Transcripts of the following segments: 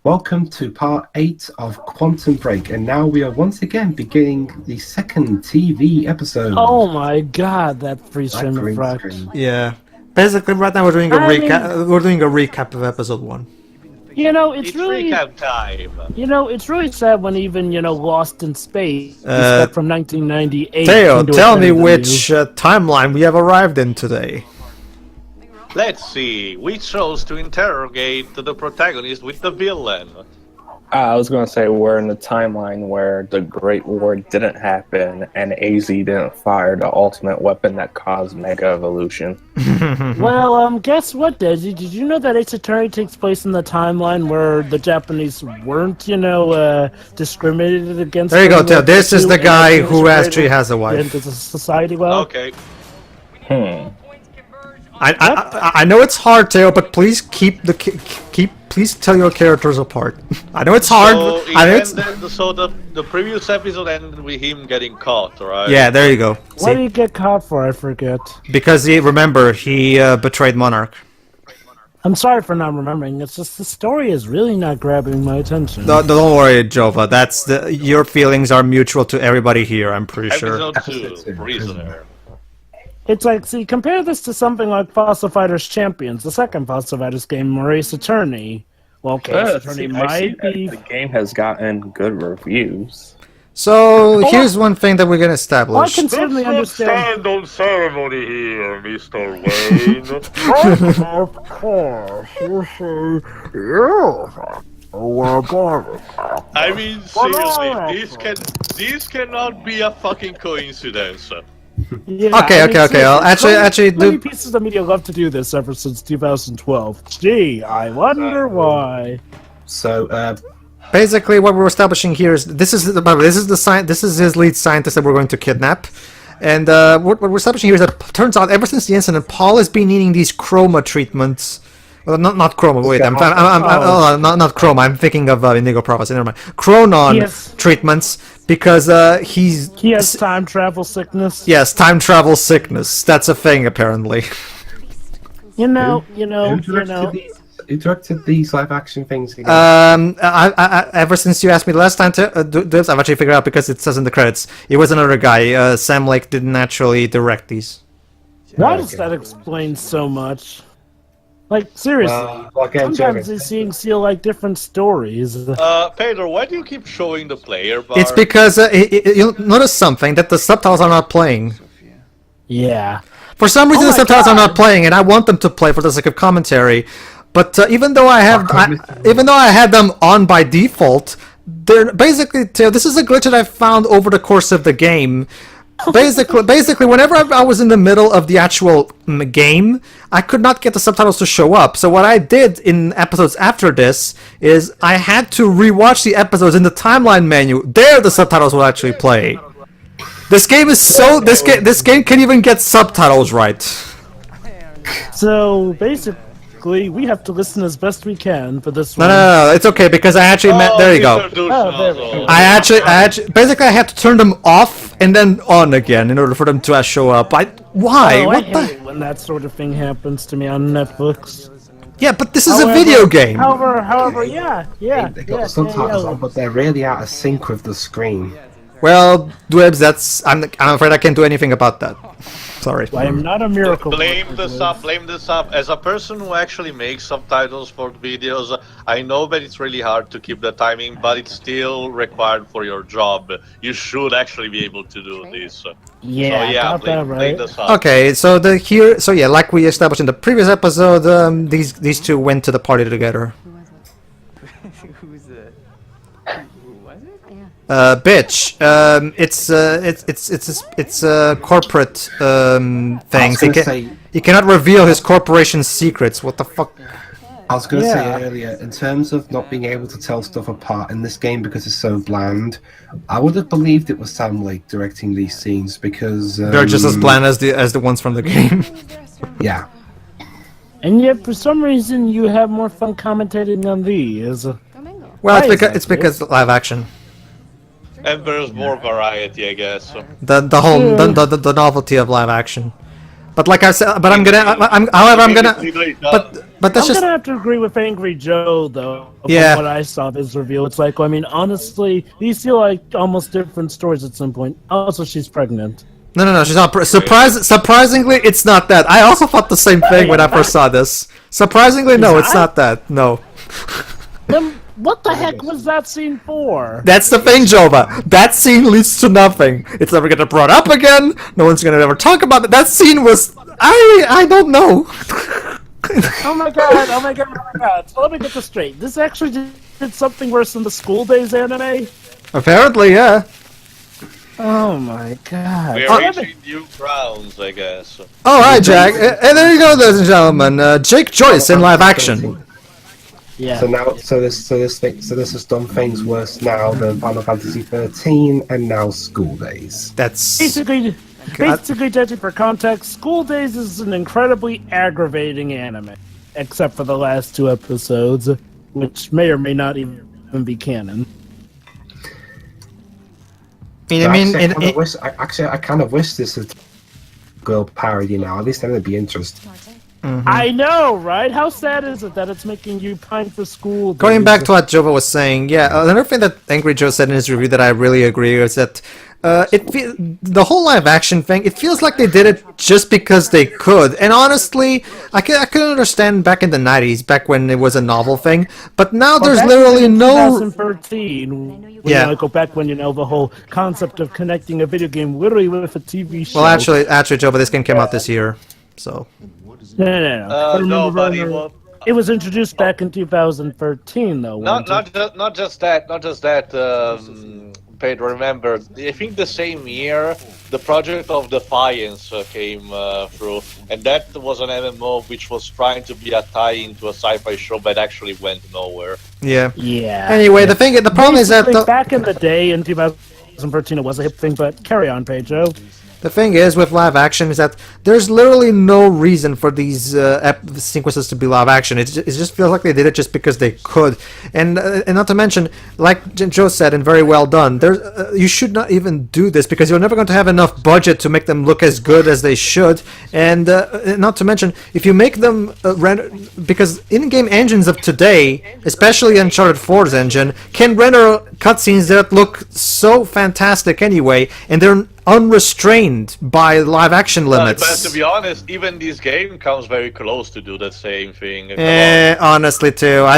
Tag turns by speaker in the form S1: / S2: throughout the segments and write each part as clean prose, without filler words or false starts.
S1: Welcome to part 8 of Quantum Break, and now we are once again beginning the second TV episode.
S2: Oh my god, that free stream effect.
S3: Yeah. Basically, right now we're doing a recap. We're doing a recap of episode 1.
S2: You know, it's really
S4: recap time.
S2: You know, it's really sad when even Lost in Space from 1998.
S3: Theo, tell me which timeline we have arrived in today.
S4: Let's see. We chose to interrogate the protagonist with the villain.
S5: I was going to say we're in the timeline where the Great War didn't happen and AZ didn't fire the ultimate weapon that caused Mega Evolution.
S2: Well, guess what, Desi? Did you know that Ace Attorney takes place in the timeline where the Japanese weren't, discriminated against?
S3: There you go, Theo. This is the guy who actually has a wife.
S2: Into society, well.
S4: Okay.
S3: I know it's hard, Theo, but please please tell your characters apart. I know it's hard.
S4: So the previous episode ended with him getting caught, right?
S3: Yeah, there you go.
S2: What did he get caught for? I forget.
S3: Because he betrayed Monarch.
S2: I'm sorry for not remembering. It's just the story is really not grabbing my attention.
S3: No, don't worry, Jova. Your feelings are mutual to everybody here. I'm pretty sure.
S4: Episode 2, Prisoner.
S2: It's like, see, compare this to something like Fossil Fighters Champions, the second Fossil Fighters game, or Ace Attorney. Well, okay, Ace Attorney might be...
S5: The game has gotten good reviews.
S3: So, here's one thing that we're going to establish.
S2: Well, I can certainly understand...
S4: Stand on ceremony here, Mr. Wayne.
S2: Of course, you see,
S4: I mean, seriously, this cannot be a fucking coincidence.
S2: Yeah,
S3: okay. I'll actually
S2: do. Many pieces of media love to do this ever since 2012. Gee, I wonder why.
S1: So,
S3: basically, what we're establishing here is this is his lead scientist that we're going to kidnap, and what we're establishing here is that it turns out ever since the incident, Paul has been needing these chroma treatments. Well, not chroma. Wait, not chroma. I'm thinking of Indigo Prophecy. Never mind. Chronon treatments because he
S2: has time travel sickness.
S3: Yes, time travel sickness. That's a thing apparently.
S2: Who
S1: directed these live action things again?
S3: Ever since you asked me the last time, I've actually figured out because it says in the credits. It was another guy. Sam Lake didn't actually direct these.
S2: Why does that explain so much? Like, seriously, sometimes they seal like different stories.
S4: Pedro, why do you keep showing the player bar?
S3: It's because you'll notice something, that the subtitles are not playing.
S2: Yeah.
S3: For some reason the subtitles are not playing, and I want them to play for the sake of commentary. But even though I had them on by default, they're basically, this is a glitch that I found over the course of the game. Basically, whenever I was in the middle of the actual game, I could not get the subtitles to show up. So what I did in episodes after this is I had to rewatch the episodes in the timeline menu. There, the subtitles will actually play. This game is this game can even get subtitles right.
S2: So basically, we have to listen as best we can for this one.
S3: No, it's okay because I actually there you go. I actually basically I had to turn them off and then on again in order for them to show up. Why?
S2: I hate when that sort of thing happens to me on Netflix.
S3: Yeah, but this is a video game.
S2: However, yeah.
S1: They got the subtitles on, but they're really out of sync with the screen.
S3: Well, Dwebs, I'm afraid I can't do anything about that. Sorry.
S2: I am not a miracle.
S4: Blame the sub. As a person who actually makes subtitles for videos, I know that it's really hard to keep the timing, but it's still required for your job. You should actually be able to do this.
S2: Yeah,
S4: blame the sub.
S3: Okay, so like we established in the previous episode, these two went to the party together. Bitch. It's a corporate thing. He cannot reveal his corporation's secrets. What the fuck?
S1: I was going to say earlier, in terms of not being able to tell stuff apart in this game because it's so bland, I would have believed it was Sam Lake directing these scenes because
S3: they're just as bland as the ones from the game.
S1: Yeah.
S2: And yet, for some reason, you have more fun commentating on these.
S3: Well, it's because live action.
S4: And there's more variety, I guess.
S3: The novelty of live action. But like I said, but But that's
S2: I'm
S3: just
S2: gonna have to agree with Angry Joe, though.
S3: Yeah.
S2: From what I saw of his reveal, it's like, I mean, honestly, these feel like almost different stories at some point. Also, she's pregnant.
S3: no, she's not. Surprisingly, it's not that. I also thought the same thing when I first saw this. Surprisingly, no, it's not that. No.
S2: Then what the heck was that scene for?
S3: That's the thing, Jova. That scene leads to nothing. It's never gonna brought up again. No one's gonna ever talk about it. That scene was. I don't know.
S2: Oh my god, oh my god, oh my god. So let me get this straight. This actually did something worse than the School Days anime?
S3: Apparently, yeah.
S2: Oh my god.
S4: We're reaching new grounds, I guess.
S3: All right, Jack. And there you go, ladies and gentlemen. Jake Joyce in live action.
S2: Yeah.
S1: So this has done things worse now than Final Fantasy 13 and now School Days.
S3: That's
S2: Basically, judging for context, School Days is an incredibly aggravating anime, except for the last 2 episodes, which may or may not even be canon.
S1: I kind of wish this was girl parody now. At least then it'd be interesting.
S2: I know, right? How sad is it that it's making you pine for School Days?
S3: Going back to what Jova was saying, yeah, another thing that Angry Joe said in his review that I really agree is that the whole live action thing, it feels like they did it just because they could. And honestly, I could understand back in the 90s, back when it was a novel thing, but now there's literally no...
S2: 2013,
S3: Yeah.
S2: go back when, the whole concept of connecting a video game literally with a TV show.
S3: Well, actually, Jova, this game came out this year, so...
S2: No.
S4: No, but
S2: it was introduced back in 2013, though.
S4: Not just that. Pedro, remember, I think the same year the project of Defiance came through, and that was an MMO which was trying to be a tie-in to a sci-fi show, but actually went nowhere.
S3: Yeah.
S2: Yeah.
S3: Anyway, the problem is that
S2: back in the day in 2013 it was a hip thing, but carry on, Pedro.
S3: the thing is with live action is that there's literally no reason for these sequences to be live action. It just feels like they did it just because they could, and not to mention, like Joe said, and very well done. You should not even do this because you're never going to have enough budget to make them look as good as they should, and not to mention if you make them render, because in-game engines of today, especially Uncharted 4's engine, can render cutscenes that look so fantastic anyway, and they're unrestrained by live action limits.
S4: But to be honest, even this game comes very close to do the same thing.
S3: Honestly, too,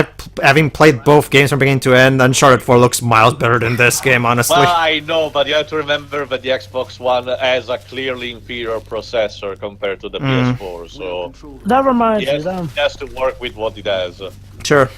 S3: having played both games from beginning to end, Uncharted 4 looks miles better than this game, honestly.
S4: Well, I know, but you have to remember that the Xbox One has a clearly inferior processor compared to the PS4, so
S2: That reminds me,
S4: it has to work with what it has.
S3: Sure.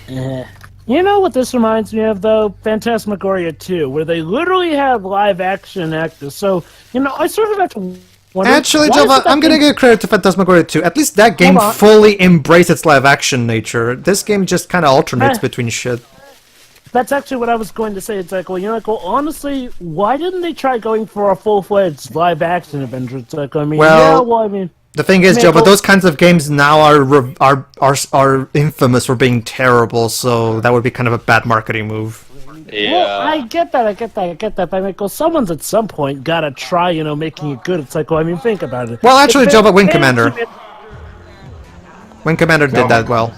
S2: You know what this reminds me of, though? Phantasmagoria 2, where they literally have live-action actors. So, I sort of have to wonder...
S3: Actually, Java, I'm gonna give credit to Phantasmagoria 2. At least that game fully embraced its live-action nature. This game just kind of alternates between shit.
S2: That's actually what I was going to say. It's like, honestly, why didn't they try going for a full-fledged live-action adventure? It's like,
S3: The thing is, Joe, but those kinds of games now are infamous for being terrible, so that would be kind of a bad marketing move.
S4: Yeah.
S2: Well, I get that. But someone's at some point gotta try, making it good. It's like, think about it.
S3: Well, actually, Joe, but Wing Commander did that well.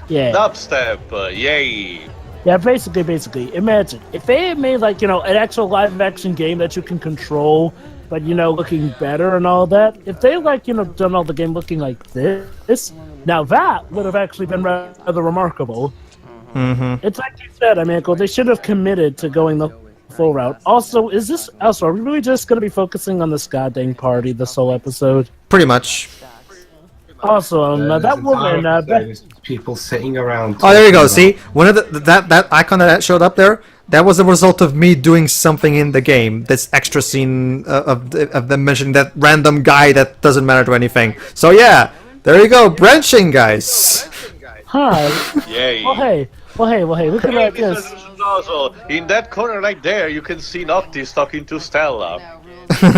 S2: Yeah.
S4: Dubstep, yay.
S2: Yeah, basically, imagine if they had made an actual live-action game that you can control, but looking better and all that. If they done all the game looking like this, now that would have actually been rather remarkable.
S3: Mm-hmm.
S2: It's like you said, they should have committed to going the full route. Also, are we really just going to be focusing on this goddamn party this whole episode?
S3: Pretty much.
S2: Also, that woman,
S1: people sitting around.
S3: Oh, there you go. See, one of that icon that showed up there. That was the result of me doing something in the game. This extra scene of them mentioning that random guy that doesn't matter to anything. So yeah, there you go, branching, guys.
S2: Hi.
S4: Yay.
S2: Well, hey, look at that. Yes.
S4: In that corner right there, you can see Noctis talking to Stella.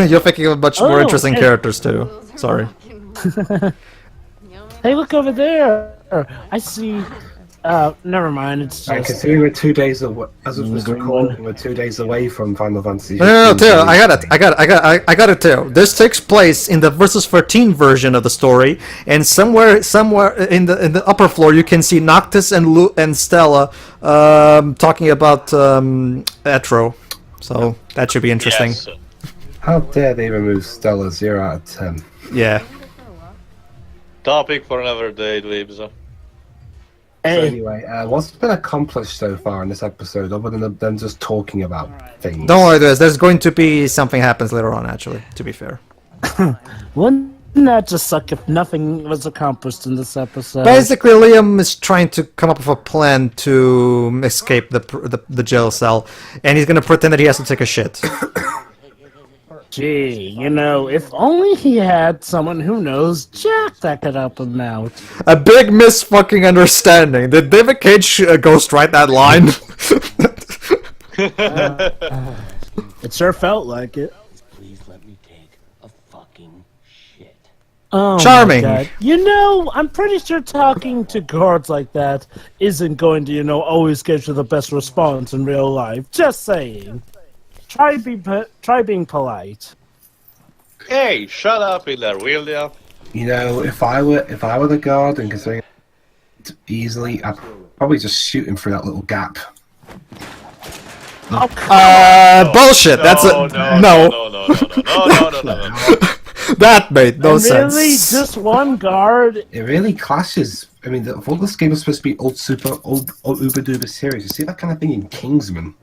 S3: You're thinking of much more interesting characters too. Sorry.
S2: Hey, look over there. I see Never mind. It's
S1: And
S2: just
S1: considering we're 2 days away, as of this
S2: green
S1: recording, we're 2 days away from Final Fantasy.
S3: No,
S1: 15,
S3: Teo, I got it, Teo. This takes place in the Versus 13 version of the story, and somewhere in the upper floor you can see Noctis and Stella talking about Etro. So that should be interesting.
S4: Yes.
S1: How dare they remove Stella 0 out of 10?
S3: Yeah.
S4: Topic for another day, dweebs.
S1: So
S2: hey,
S1: anyway, what's been accomplished so far in this episode, other than them just talking about things?
S3: Don't worry, there's going to be something happens later on. Actually, to be fair.
S2: wouldn't that just suck if nothing was accomplished in this episode?
S3: Basically, Liam is trying to come up with a plan to escape the jail cell, and he's gonna pretend that he has to take a shit.
S2: Gee, if only he had someone who knows Jack that could help him out.
S3: A big fucking understanding. Did David Cage ghostwrite that line?
S2: It sure felt like it.
S6: Please let me take a fucking shit.
S2: Oh,
S3: Charming.
S2: My God. I'm pretty sure talking to guards like that isn't going to, always get you the best response in real life. Just saying. Try being polite.
S4: Hey, shut up in there, will ya?
S1: If I were the guard and considering it easily, I'd probably just shoot him through that little gap.
S3: Bullshit. That's a no.
S4: No.
S3: That made no sense.
S2: Really, just one guard?
S1: It really clashes. I mean, I thought this game was supposed to be old uber duper serious. You see that kind of thing in Kingsman.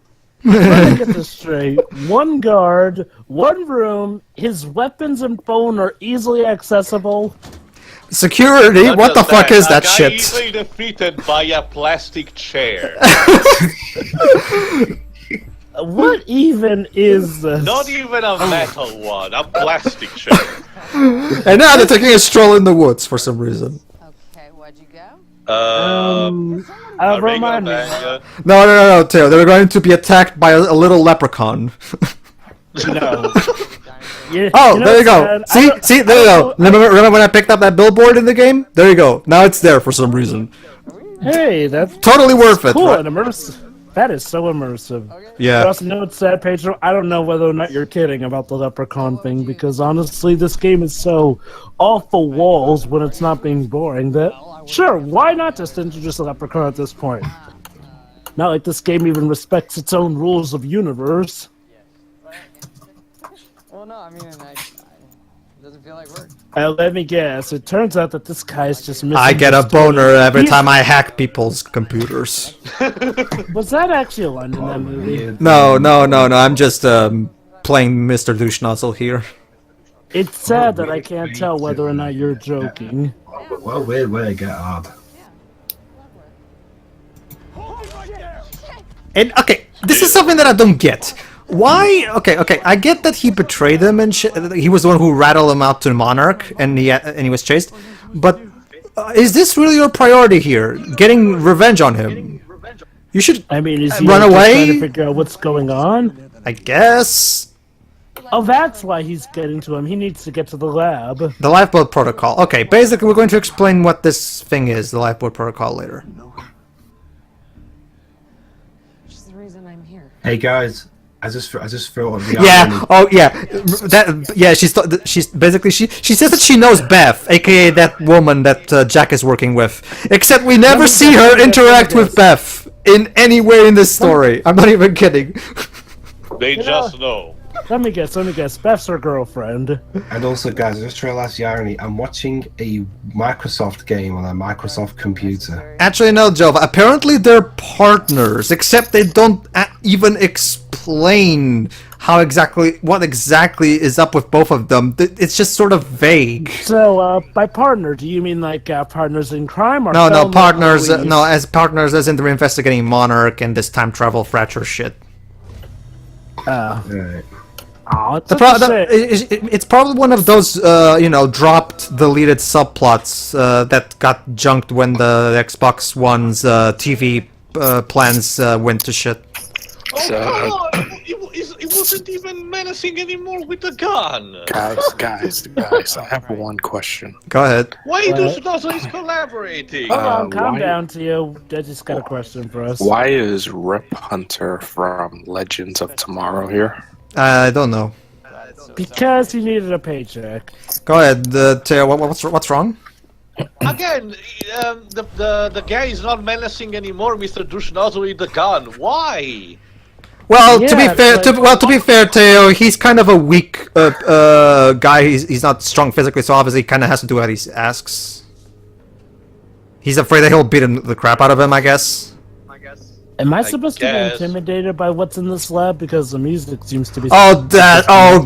S2: Let me get this straight. One guard, one room, his weapons and phone are easily accessible.
S3: Security?
S4: Not
S3: What the
S4: just
S3: fuck is
S4: a
S3: that
S4: guy
S3: shit?
S4: easily defeated by a plastic chair.
S2: What even is this?
S4: Not even a metal one, a plastic chair.
S3: And now they're taking a stroll in the woods for some reason.
S7: Okay, where'd you go?
S2: Remind me.
S3: No, Teo. They're going to be attacked by a little leprechaun.
S2: No.
S3: Oh, there you go. See, there you go. Remember when I picked up that billboard in the game? There you go. Now it's there for some reason.
S2: Hey, that's
S3: Totally worth it.
S2: cool
S3: Right?
S2: and immersive. That is so immersive.
S3: Yeah.
S2: I also know it's sad, Pedro. I don't know whether or not you're kidding about the leprechaun thing, because honestly, this game is so off the walls when it's not being boring that, sure, why not just introduce a leprechaun at this point? Not like this game even respects its own rules of universe.
S7: Well, no, I mean, it doesn't feel like work.
S2: Let me guess. It turns out that this guy's just missing.
S3: I get a
S2: the story.
S3: boner every time I hack people's computers.
S2: Was that actually a line in that movie?
S3: No. I'm just playing Mister Banananozzle here.
S2: It's sad that I can't tell whether or not you're joking.
S1: Well, weird way to get hard.
S3: And okay, this is something that I don't get. Why? Okay. I get that he betrayed them and he was the one who rattled him out to Monarch, and he was chased. But is this really your priority here? Getting revenge on him? You should.
S2: I mean, is he
S3: run
S2: just
S3: away?
S2: trying to figure out what's going on?
S3: I guess.
S2: Oh, that's why he's getting to him. He needs to get to the lab.
S3: The lifeboat protocol. Okay, basically we're going to explain what this thing is, the lifeboat protocol, later.
S7: Which is the reason I'm here.
S1: Hey guys, I just thought of the
S3: Yeah.
S1: irony.
S3: Oh, yeah. She's basically she says that she knows Beth, aka that woman that Jack is working with. Except we never see her interact with Beth in any way in this story. I'm not even kidding.
S4: They just know.
S2: Let me guess. Beth's her girlfriend.
S1: And also, guys, I just realized the irony. I'm watching a Microsoft game on a Microsoft computer.
S3: Actually, no, Jova. Apparently, they're partners, except they don't even explain what exactly is up with both of them. It's just sort of vague.
S2: So, by partner, do you mean like partners in crime or
S3: No,
S2: felon
S3: partners.
S2: police?
S3: No, as partners, as in they're investigating Monarch and this time travel fracture shit.
S1: Right.
S2: Oh, it's such a shame.
S3: It's probably one of those, dropped, deleted subplots that got junked when the Xbox One's TV plans went to shit.
S4: Oh, come on! It he wasn't even menacing anymore with the gun.
S8: Guys, I have one question.
S3: Go ahead.
S4: Why does Nozzle is collaborating?
S2: Hold on, calm
S8: why-
S2: down to you. I just got a question for us.
S8: Why is Rip Hunter from Legends of Tomorrow here?
S3: I don't know.
S2: Because he needed a paycheck.
S3: Go ahead, Teo. What's wrong?
S4: Again, the guy is not menacing anymore, Mr. Nozzle with the gun. Why?
S3: Well,
S2: Yeah,
S3: to be fair,
S2: like-
S3: to be fair, Teo, he's kind of a weak guy. He's not strong physically, so obviously, he kind of has to do what he asks. He's afraid that he'll beat the crap out of him, I guess.
S2: Am I supposed to
S4: guess.
S2: be intimidated by what's in this lab? Because the music seems to be...
S3: Oh,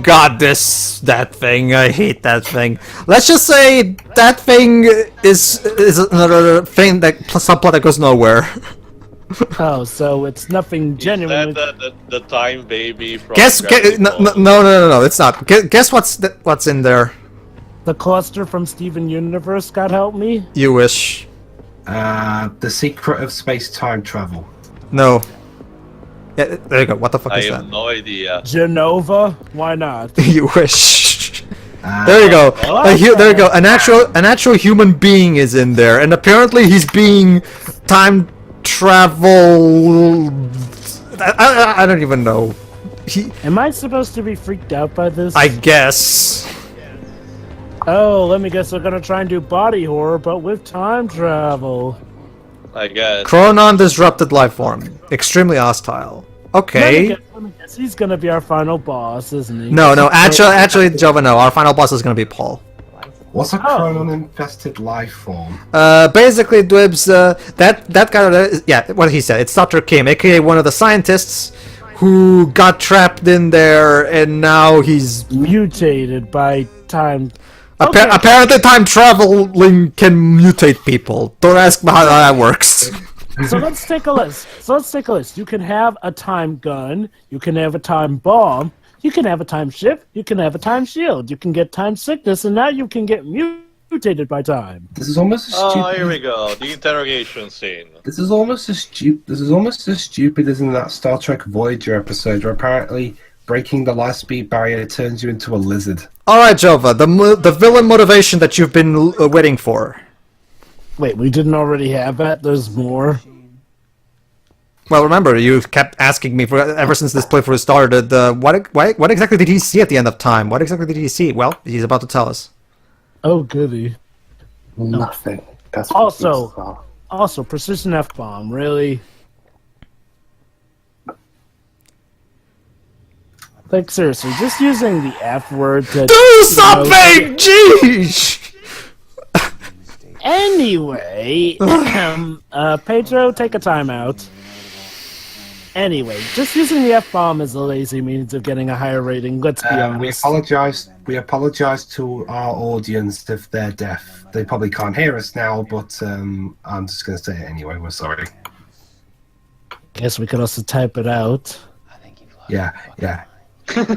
S3: God, that thing. I hate that thing. Let's just say that thing is another thing subplot that goes nowhere.
S2: Oh, so it's nothing genuine.
S4: Is that the time baby from
S3: No, it's not. Guess what's in there.
S2: The cluster from Steven Universe, God help me?
S3: You wish.
S1: The secret of space-time travel.
S3: No. Yeah, there you go. What the fuck
S4: I
S3: is
S4: have
S3: that?
S4: no idea.
S2: Genova? Why not?
S3: You wish. There you go. There you go. An actual human being is in there, and apparently he's being time travel. I don't even know.
S2: Am I supposed to be freaked out by this?
S3: I guess.
S2: Oh, let me guess. They're gonna try and do body horror, but with time travel.
S4: I guess.
S3: Chronon disrupted life form. Extremely hostile. Okay.
S2: Let me guess. He's gonna be our final boss, isn't he?
S3: No. Actually, Jova, no. Our final boss is gonna be Paul.
S1: What's a chronon-infested life form?
S3: Basically, Dwibs, that guy, yeah, what he said. It's Dr. Kim, aka one of the scientists who got trapped in there, and now he's
S2: mutated by time.
S3: Apparently, time traveling can mutate people. Don't ask me how that works.
S2: So let's take a list. You can have a time gun. You can have a time bomb. You can have a time ship. You can have a time shield. You can get time sickness, and now you can get mutated by time.
S1: This is almost as stupid.
S4: Oh, here we go. The interrogation scene.
S1: This is almost as stupid as in that Star Trek Voyager episode, where apparently breaking the light speed barrier turns you into a lizard.
S3: All right, Jova, the villain motivation that you've been waiting for.
S2: Wait, we didn't already have that? There's more.
S3: Well, remember, you kept asking me ever since this playthrough started. What exactly did he see at the end of time? What exactly did he see? Well, he's about to tell us.
S2: Oh, goody.
S8: Nothing. That's what he saw.
S2: Also, precision F-bomb, really? Like, seriously, just using the F word to...
S3: Do something! Jeez!
S2: Anyway, Pedro, take a timeout. Anyway, just using the F-bomb is a lazy means of getting a higher rating, let's be honest.
S1: We apologize to our audience if they're deaf. They probably can't hear us now, but I'm just going to say it anyway. We're sorry.
S2: Guess we could also type it out.
S1: Yeah.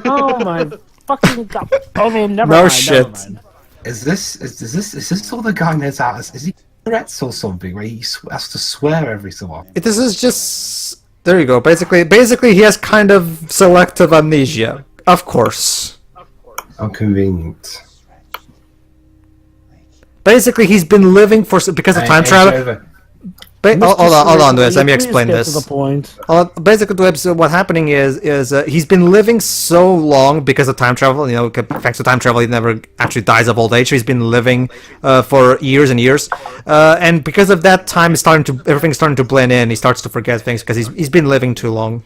S2: Oh my fucking god! I mean, never
S3: No
S2: mind.
S3: shit.
S2: Never mind.
S1: Is this all the guy knows out? Is he threats or something where he has to swear every so often?
S3: This is just... There you go. Basically, he has kind of selective amnesia. Of course.
S1: How convenient.
S3: Basically, he's been living because of time travel. Hold on, Dwebs. Let me explain
S2: Please get
S3: this.
S2: to the point.
S3: Basically, Dwebs, what's happening is he's been living so long because of time travel. You know, thanks to time travel, he never actually dies of old age. He's been living for years and years, and because of that, everything's starting to blend in. He starts to forget things because he's been living too long.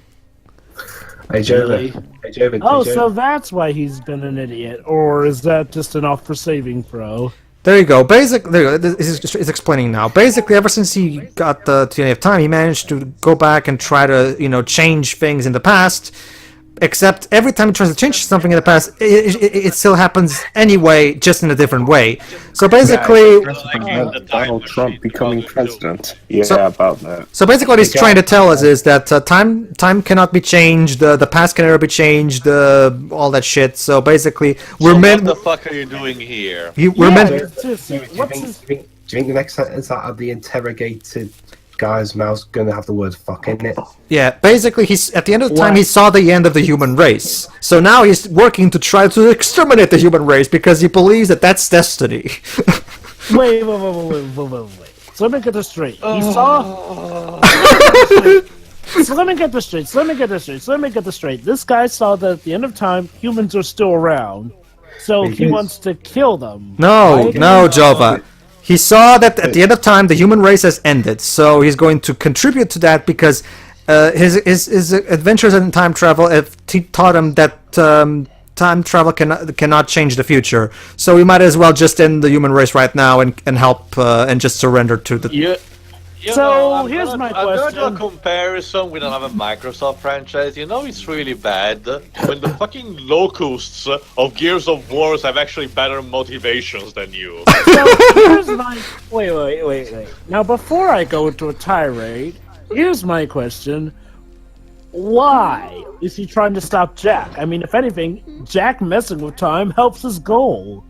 S1: Hey, Jova.
S2: Oh, so that's why he's been an idiot, or is that just an off for saving throw?
S3: There you go. It's explaining now. Basically, ever since he got the TNA of time, he managed to go back and try to, change things in the past. Except every time he tries to change something in the past, it still happens anyway, just in a different way. So basically,
S8: Donald Trump becoming president. Yeah, about that.
S3: So basically, what he's trying to tell us is that time cannot be changed. The past can never be changed. All that shit. So basically, we're meant.
S4: What the fuck are you doing here?
S3: We're meant.
S1: Do you think the next sentence out of the interrogated guy's mouth's gonna have the word "fuck" in it.
S3: Yeah, basically, he's at the end of the time he saw the end of the human race. So now he's working to try to exterminate the human race because he believes that that's destiny.
S2: Wait. So let me get this straight. He saw. So let me get this straight. This guy saw that at the end of time, humans are still around. So he wants to kill them.
S3: No, Jova. He saw that at the end of time, the human race has ended. So he's going to contribute to that because his adventures in time travel have taught him that time travel cannot change the future. So we might as well just end the human race right now and help and just surrender to the...
S2: Here's my question.
S4: I'm going to a comparison with another Microsoft franchise. You know it's really bad when the fucking locusts of Gears of War have actually better motivations than you.
S2: So here's my... Wait. Now, before I go into a tirade, here's my question. Why is he trying to stop Jack? I mean, if anything, Jack messing with time helps his goal.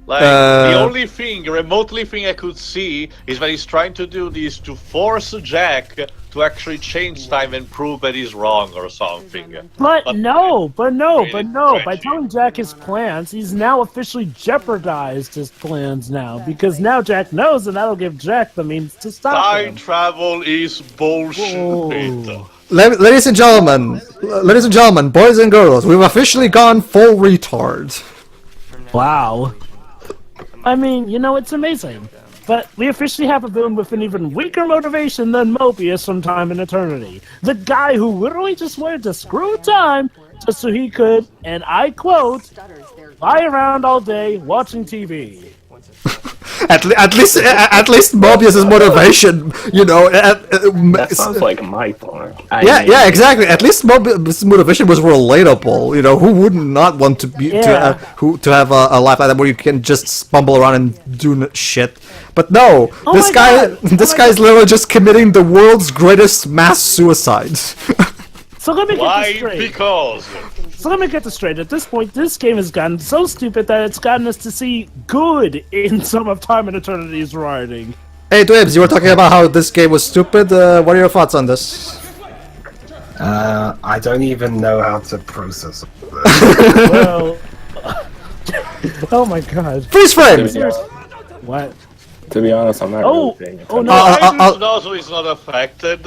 S4: Like, the only thing, remotely thing I could see is that he's trying to do this to force Jack to actually change time and prove that he's wrong or something.
S2: But no. By telling Jack his plans, he's now officially jeopardized his plans now. Because now Jack knows, and that'll give Jack the means to stop him.
S4: Time travel is bullshit.
S2: Whoa.
S3: Ladies and gentlemen, boys and girls, we've officially gone full retard.
S2: Wow. I mean, you know, it's amazing. But we officially have a villain with an even weaker motivation than Mobius from Time and Eternity. The guy who literally just wanted to screw time just so he could, and I quote, lie around all day watching TV.
S3: At least Mobius's motivation, you know.
S5: That sounds like my point.
S3: Yeah, exactly. At least Mobius's motivation was relatable. You know, who would not want to be to have a life like that where you can just bumble around and do shit? But no, this guy's literally just committing the world's greatest mass suicide.
S2: So let me get this straight.
S4: Because.
S2: So let me get this straight. At this point, this game has gotten so stupid that it's gotten us to see good in some of Time and Eternity's writing.
S3: Hey, Dwebs, you were talking about how this game was stupid. What are your thoughts on this?
S1: I don't even know how to process it.
S2: Well... oh my god.
S3: Freeze frame!
S2: What?
S5: To be honest, I'm not really paying attention.
S4: Nozzle is not affected.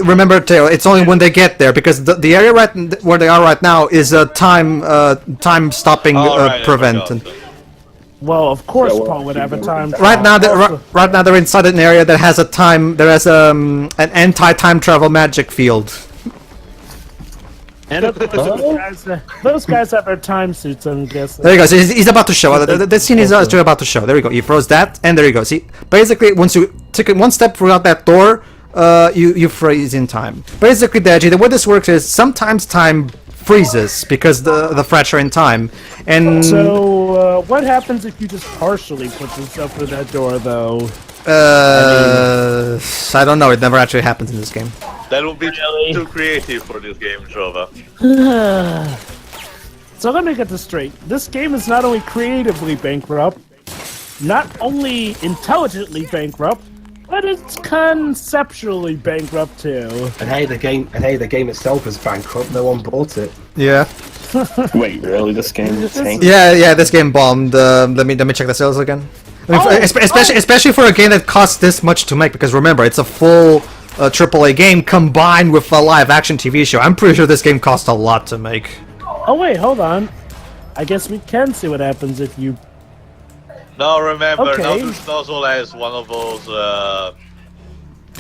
S3: Remember, Tail, it's only when they get there, because the area where they are right now is a time stopping prevent.
S2: Well, of course, Paul would have a time.
S3: Right now, they're inside an area that has an anti-time travel magic field.
S2: And those guys have their time suits, I'm guessing.
S3: There you go. So he's about to show. The scene is about to show. There we go. He froze that, and there you go. See, basically, once you take it one step throughout that door, you freeze in time. Basically, Deji, the way this works is sometimes time freezes because the fracture in time, and
S2: so what happens if you just partially put yourself through that door, though?
S3: I don't know. It never actually happens in this game.
S4: That would be too creative for this game, Jova.
S2: So let me get this straight. This game is not only creatively bankrupt, not only intelligently bankrupt, but it's conceptually bankrupt too.
S1: And hey, the game itself is bankrupt. No one bought it.
S3: Yeah.
S5: Wait, really? This game just tanked?
S3: Yeah. This game bombed. Let me check the sales again. Especially for a game that costs this much to make, because remember, it's a full AAA game combined with a live-action TV show. I'm pretty sure this game cost a lot to make.
S2: Oh wait, hold on. I guess we can see what happens if you...
S4: No, remember, Nozzle has one of those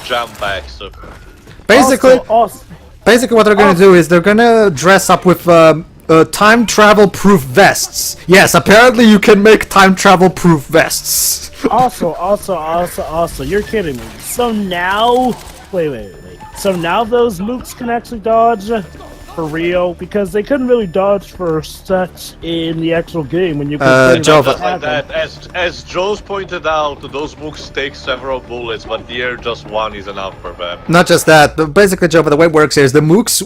S4: jump packs.
S3: Basically, what they're gonna do is they're gonna dress up with time travel proof vests. Yes, apparently you can make time travel proof vests.
S2: Also, you're kidding me. So now, wait. So now those mooks can actually dodge for real, because they couldn't really dodge for such in the actual game when you can
S4: just like that. As Joe's pointed out, those mooks take several bullets, but here just one is enough for them.
S3: Not just that, but basically, Joe, the way it works is the mooks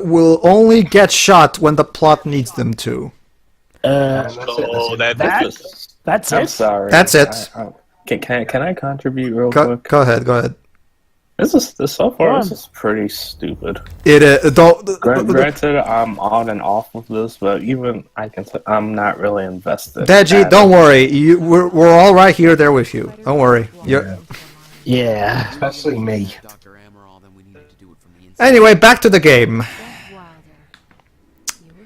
S3: will only get shot when the plot needs them to.
S2: That's it.
S5: I'm sorry.
S3: That's it.
S5: Can I contribute real quick?
S3: Go ahead.
S5: This is pretty stupid.
S3: Don't.
S5: Granted, I'm on and off of this, but even I'm not really invested.
S3: Deji, don't worry. We're all right here, there with you. Don't worry.
S2: Yeah.
S1: Especially me.
S3: Anyway, back to the game.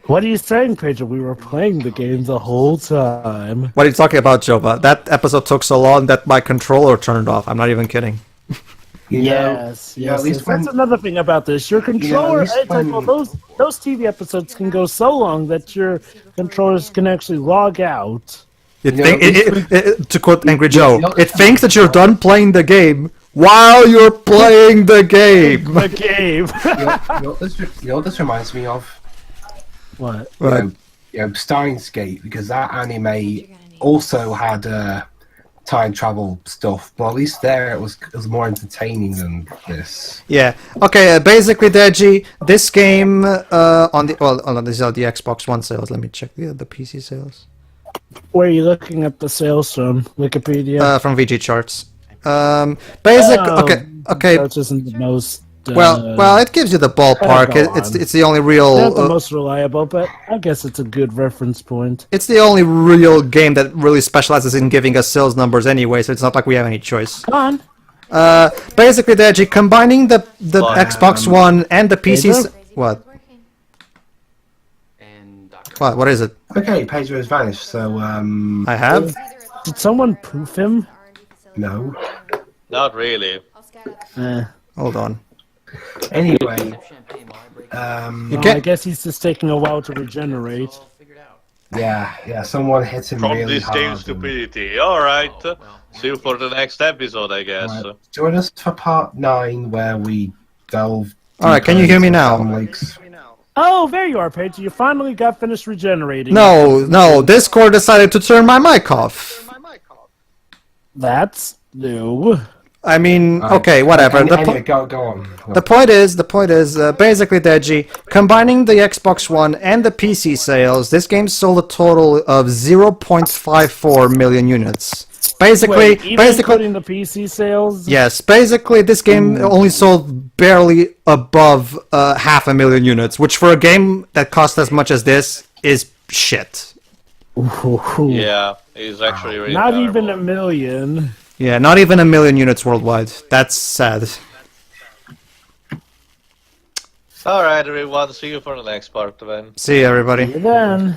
S2: What are you saying, Pedro? We were playing the game the whole time.
S3: What are you talking about, Jova? That episode took so long that my controller turned off. I'm not even kidding.
S2: Yes. That's another thing about this. Your controller, those TV episodes can go so long that your controllers can actually log out.
S3: To quote Angry Joe, it thinks that you're done playing the game while you're playing the game.
S2: The game.
S1: You know what this reminds me of?
S2: What?
S1: Steins Gate, because that anime also had time travel stuff, but at least there it was more entertaining than this.
S3: Yeah. Okay. Basically, Deji, this game these are the Xbox One sales. Let me check the PC sales.
S2: Where are you looking at the sales from? Wikipedia.
S3: From VG Charts. Okay.
S2: Charts isn't the most.
S3: Well, it gives you the ballpark. It's the only real.
S2: Not the most reliable, but I guess it's a good reference point.
S3: It's the only real game that really specializes in giving us sales numbers anyway, so it's not like we have any choice.
S2: Come on.
S3: Basically, Deji, combining the Xbox One and the PCs. What? What is it?
S1: Okay, Pedro has vanished. So
S3: I have.
S2: Did someone poof him?
S1: No.
S4: Not really.
S3: Hold on.
S1: Anyway,
S2: I guess he's just taking a while to regenerate.
S1: Yeah. Someone hit him
S4: From
S1: really
S4: this
S1: hard.
S4: game stupidity. Alright. See you for the next episode, I guess.
S1: Right. Join us for part 9 where we delve.
S3: Alright, can you hear me now?
S2: Oh, there you are, Pedro. You finally got finished regenerating.
S3: No, Discord decided to turn my mic off.
S2: That's new.
S3: I mean, okay, whatever.
S1: Anyway, go on.
S3: The point is, basically, Deji, combining the Xbox One and the PC sales, this game sold a total of 0.54 million units. Basically,
S2: including the PC sales.
S3: Yes, basically, this game only sold barely above 500,000 units, which for a game that cost as much as this is shit.
S4: Yeah, it's actually really
S2: not
S4: terrible.
S2: even a million.
S3: Yeah, not even 1 million units worldwide. That's sad.
S4: Alright, everyone. See you for the next part then.
S3: See you, everybody.
S2: See you then.